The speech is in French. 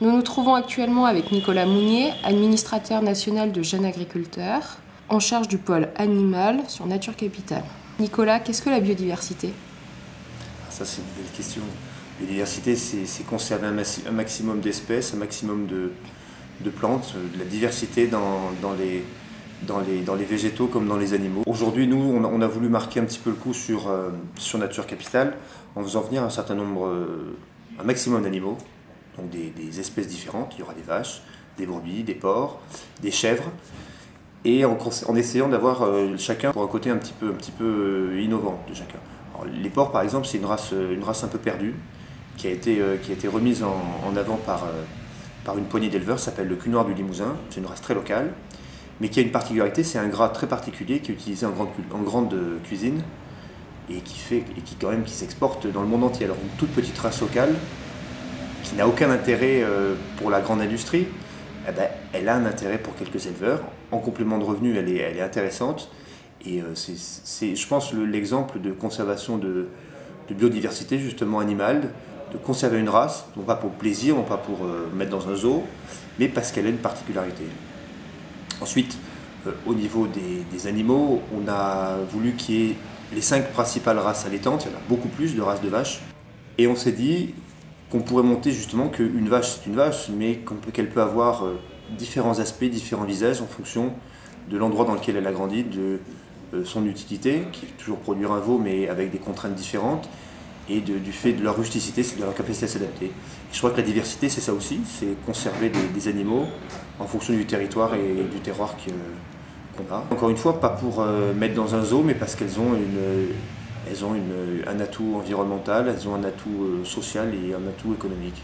Nous nous trouvons actuellement avec Nicolas Mounier, administrateur national de Jeunes Agriculteurs, en charge du pôle animal sur Nature Capital. Nicolas, qu'est-ce que la biodiversité? Ça, c'est une belle question. La biodiversité, c'est conserver un maximum d'espèces, un maximum de plantes, de la diversité dans les végétaux comme dans les animaux. Aujourd'hui, nous, on a voulu marquer un petit peu le coup sur Nature Capital en faisant venir un maximum d'animaux, donc des espèces différentes. Il y aura des vaches, des brebis, des porcs, des chèvres, et en essayant d'avoir chacun pour un côté un petit peu innovant de chacun. Alors, les porcs, par exemple, c'est une race un peu perdue qui a été remise en avant par une poignée d'éleveurs, ça s'appelle le cul noir du Limousin. C'est une race très locale, mais qui a une particularité, c'est un gras très particulier qui est utilisé en grande cuisine et qui s'exporte dans le monde entier. Alors une toute petite race locale qui n'a aucun intérêt pour la grande industrie, eh ben, elle a un intérêt pour quelques éleveurs. En complément de revenus, elle est intéressante. Et c'est, je pense, l'exemple de conservation de biodiversité justement animale, de conserver une race, non pas pour le plaisir, non pas pour mettre dans un zoo, mais parce qu'elle a une particularité. Ensuite, au niveau des animaux, on a voulu qu'il y ait les 5 principales races allaitantes. Il y en a beaucoup plus de races de vaches. Et on s'est dit qu'on pourrait monter justement qu'une vache c'est une vache, mais qu'elle peut avoir différents aspects, différents visages en fonction de l'endroit dans lequel elle a grandi, de son utilité, qui est toujours produire un veau, mais avec des contraintes différentes, et du fait de leur rusticité, c'est de leur capacité à s'adapter. Je crois que la diversité, c'est ça aussi, c'est conserver des animaux en fonction du territoire et du terroir qu'on a. Encore une fois, pas pour mettre dans un zoo, mais parce qu'elles ont un atout environnemental, elles ont un atout social et un atout économique.